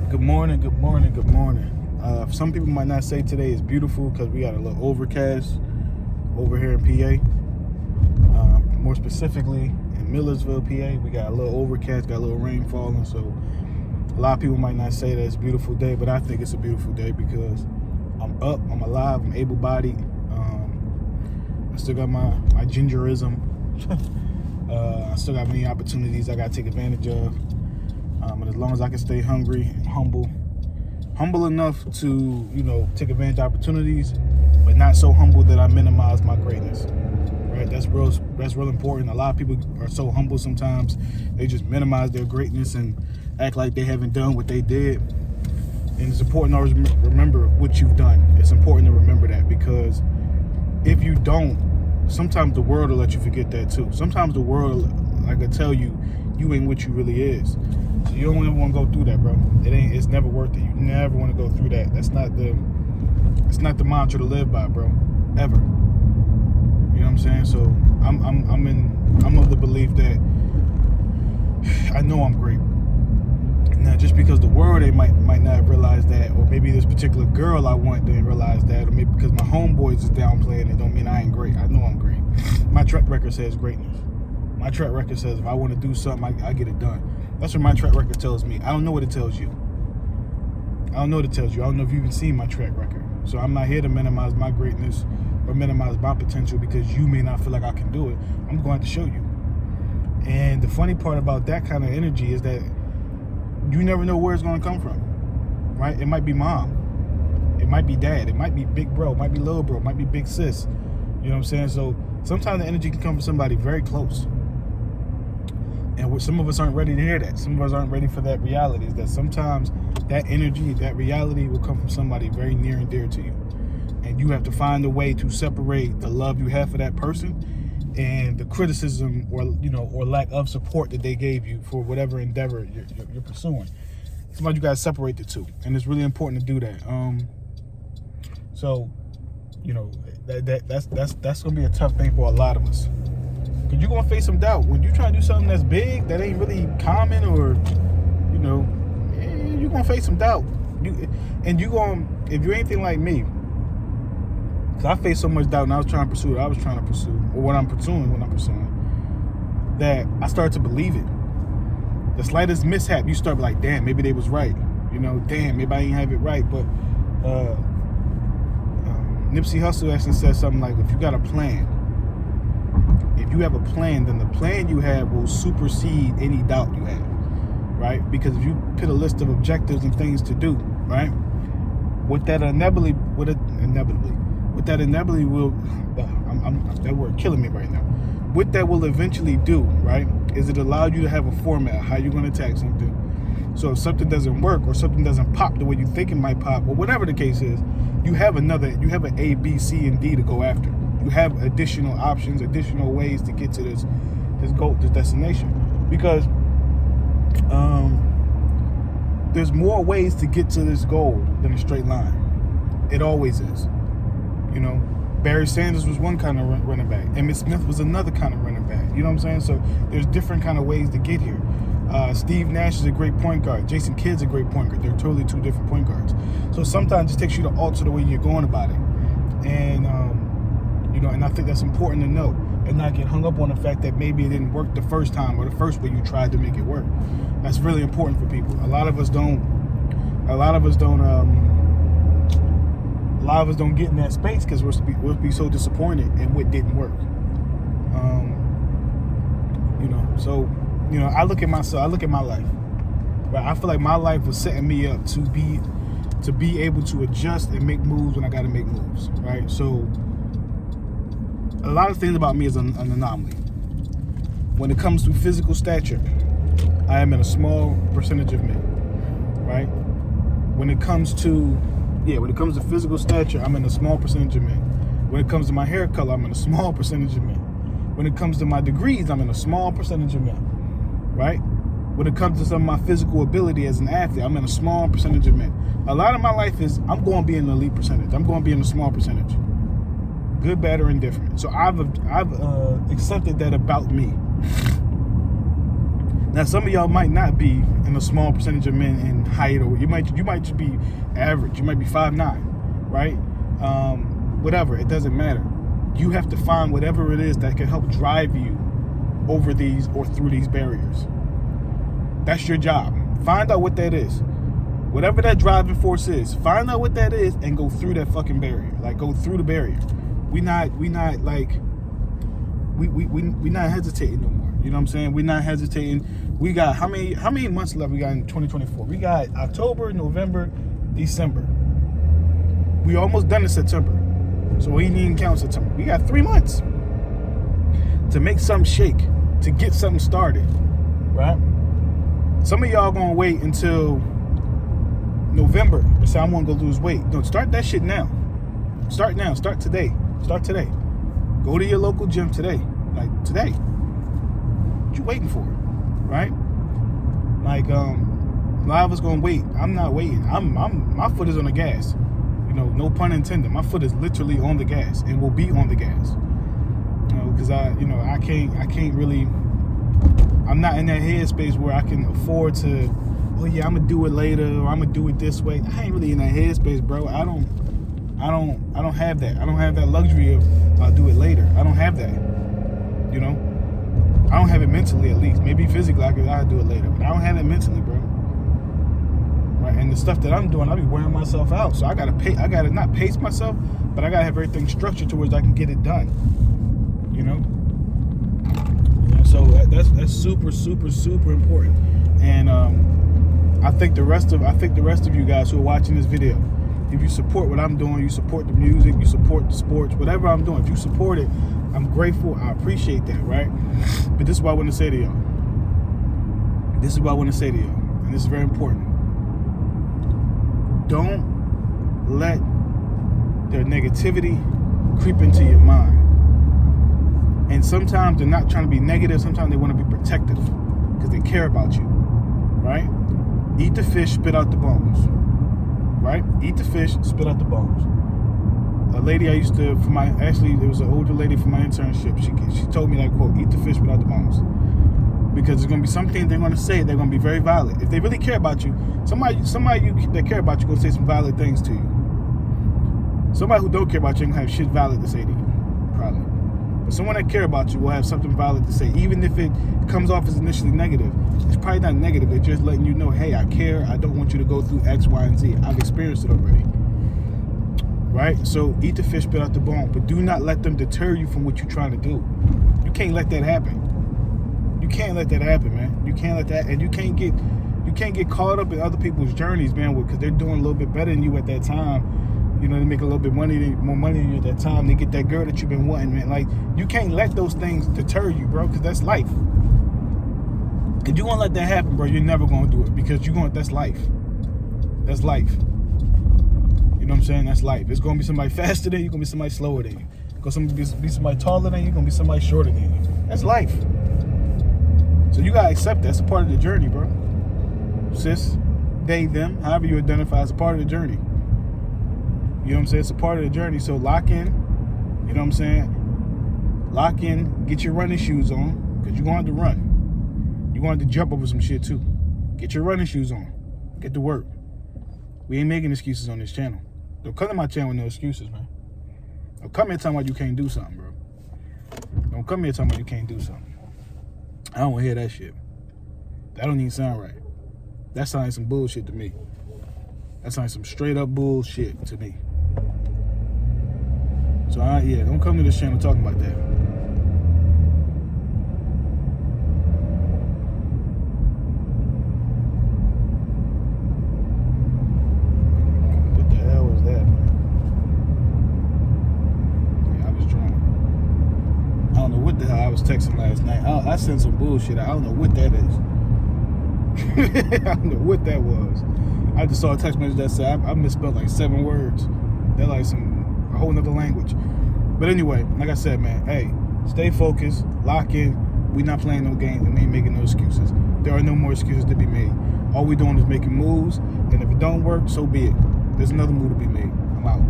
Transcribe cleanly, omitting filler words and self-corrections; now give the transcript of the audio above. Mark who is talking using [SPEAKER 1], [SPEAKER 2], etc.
[SPEAKER 1] Good morning, good morning, good morning. Some people might not say today is beautiful because we got a little overcast over here in PA. More specifically in Millersville, PA, we got a little overcast, got a little rain falling. So a lot of people might not say that it's a beautiful day, but I think it's a beautiful day because I'm up, I'm alive, I'm able-bodied. I still got my gingerism. I still got many opportunities I got to take advantage of. And as long as I can stay hungry, humble enough to, take advantage of opportunities, but not so humble that I minimize my greatness. Right? That's real important. A lot of people are so humble sometimes, they just minimize their greatness and act like they haven't done what they did. And it's important to always remember what you've done. It's important to remember that because if you don't, sometimes the world will let you forget that too. Sometimes the world, I can tell you, you ain't what you really is. So you don't ever want to go through that, bro. It's never worth it. You never want to go through that. It's not the mantra to live by, bro. Ever. You know what I'm saying? So I'm of the belief that I know I'm great. Now, just because the world they might not realize that, or maybe this particular girl I want didn't realize that, or maybe because my homeboys is downplaying it, don't mean I ain't great. I know I'm great. My track record says greatness. My track record says if I want to do something, I get it done. That's what my track record tells me. I don't know what it tells you. I don't know what it tells you. I don't know if you've even seen my track record. So I'm not here to minimize my greatness or minimize my potential because you may not feel like I can do it. I'm going to show you. And the funny part about that kind of energy is that you never know where it's going to come from, right? It might be mom. It might be dad. It might be big bro. It might be little bro. It might be big sis. You know what I'm saying? So sometimes the energy can come from somebody very close. And some of us aren't ready to hear that. Some of us aren't ready for that reality. Is that sometimes that energy, that reality will come from somebody very near and dear to you. And you have to find a way to separate the love you have for that person and the criticism or lack of support that they gave you for whatever endeavor you're pursuing. Sometimes you gotta separate the two, and it's really important to do that. That's gonna be a tough thing for a lot of us, because you're gonna face some doubt when you're trying to do something that's big that ain't really common, or you're gonna face some doubt. If you're anything like me. Because I faced so much doubt, and I was trying to pursue what I was trying to pursue, or what I'm pursuing, that I started to believe it. The slightest mishap, you start like, damn, maybe they was right. Damn, maybe I ain't have it right. But Nipsey Hussle actually said something like, if you got a plan, if you have a plan, then the plan you have will supersede any doubt you have, right? Because if you put a list of objectives and things to do, right, that inevitably will, that word killing me right now. What that will eventually do, right, is it allow you to have a format, how you're going to attack something. So if something doesn't work or something doesn't pop the way you think it might pop, or whatever the case is, you have an A, B, C, and D to go after. You have additional options, additional ways to get to this goal, this destination. Because there's more ways to get to this goal than a straight line. It always is. Barry Sanders was one kind of running back. Emmitt Smith was another kind of running back. You know what I'm saying? So there's different kind of ways to get here. Steve Nash is a great point guard. Jason Kidd's a great point guard. They're totally two different point guards. So sometimes it takes you to alter the way you're going about it. And, and I think that's important to know and not get hung up on the fact that maybe it didn't work the first time or the first way you tried to make it work. That's really important for people. A lot of us don't get in that space because we'll be so disappointed in what didn't work. I look at myself, I look at my life, right? I feel like my life was setting me up to be able to adjust and make moves when I got to make moves, right? So a lot of things about me is an anomaly. When it comes to physical stature, I am in a small percentage of men, right? When it comes to physical stature, I'm in a small percentage of men. When it comes to my hair color, I'm in a small percentage of men. When it comes to my degrees, I'm in a small percentage of men, right? When it comes to some of my physical ability as an athlete, I'm in a small percentage of men. A lot of my life is, I'm going to be in the elite percentage. I'm going to be in a small percentage. Good, bad, or indifferent. So I've accepted that about me. Now, some of y'all might not be in a small percentage of men in height, or you might just be average. You might be 5'9", right? Whatever, it doesn't matter. You have to find whatever it is that can help drive you over these or through these barriers. That's your job. Find out what that is. Whatever that driving force is, find out what that is and go through that fucking barrier. Like, go through the barrier. We not hesitating no more. You know what I'm saying? We're not hesitating. We got how many months left we got in 2024? We got October, November, December. We almost done in September. So we didn't even count September. We got 3 months to make something shake, to get something started, right? Some of y'all gonna wait until November and say, I want to go lose weight. No, start that shit now. Start now. Start today. Start today. Go to your local gym today. Like, today. What you waiting for? Right? Like, a lot of us gonna wait. I'm not waiting. My foot is on the gas. You know, no pun intended. My foot is literally on the gas and will be on the gas. You know, because I can't really. I'm not in that headspace where I can afford to. Oh yeah, I'm gonna do it later, or I'm gonna do it this way. I ain't really in that headspace, bro. I don't have that. I don't have that luxury of I'll do it later. I don't have that. You know, I don't have it mentally, at least. Maybe physically, I'll do it later, but I don't have it mentally, bro. Right? And the stuff that I'm doing, I'll be wearing myself out. So I gotta not pace myself, but I gotta have everything structured towards I can get it done. You know. So that's super, super, super important. And I think the rest of you guys who are watching this video, if you support what I'm doing, you support the music, you support the sports, whatever I'm doing, if you support it, I'm grateful. I appreciate that, right? But this is what I want to say to y'all. And this is very important. Don't let their negativity creep into your mind. And sometimes they're not trying to be negative. Sometimes they want to be protective because they care about you, right? Eat the fish, spit out the bones, right? Eat the fish, spit out the bones. A lady I used to, there was an older lady from my internship. She told me that quote, eat the fish, spit out the bones. Because there's going to be something they're going to say, they're going to be very violent. If they really care about you, somebody that care about you going to say some violent things to you. Somebody who don't care about you ain't going to have shit violent to say to you, probably. But someone that care about you will have something violent to say, even if it comes off as initially negative. It's probably not negative. They're just letting you know, hey, I care. I don't want you to go through X, Y, and Z. I've experienced it already. Right? So eat the fish, spit out the bone. But do not let them deter you from what you're trying to do. You can't let that happen. You can't let that happen, man. You can't let that, and you can't get caught up in other people's journeys, man, because they're doing a little bit better than you at that time. You know, they make a little bit more money than you at that time. They get that girl that you've been wanting, man. Like, you can't let those things deter you, bro, because that's life. If you want to let that happen, bro, you're never going to do it because that's life. That's life. You know what I'm saying? That's life. It's going to be somebody faster than you, going to be somebody slower than you. It's going to be somebody taller than you, going to be somebody shorter than you. That's life. So you got to accept that. That's a part of the journey, bro. Sis, they, them, however you identify, as a part of the journey. You know what I'm saying? It's a part of the journey. So lock in. You know what I'm saying? Lock in. Get your running shoes on because you're going to have to run. You're going to have to jump over some shit too. Get your running shoes on. Get to work. We ain't making excuses on this channel. Don't come to my channel with no excuses, man. Don't come here talking about you can't do something, bro. Don't come here talking about you can't do something. I don't want to hear that shit. That don't even sound right. That sounds like some bullshit to me. That sounds like some straight up bullshit to me. So, yeah, don't come to this channel talking about that. What the hell was that, man? Yeah, I was drunk. I don't know what the hell I was texting last night. I sent some bullshit. I don't know what that is. I don't know what that was. I just saw a text message that said I misspelled like 7 words. They're like a whole nother language. But anyway, like I said, man, hey, stay focused, lock in. We're not playing no games, and we ain't making no excuses. There are no more excuses to be made. All we're doing is making moves, and if it don't work, so be it. There's another move to be made. I'm out.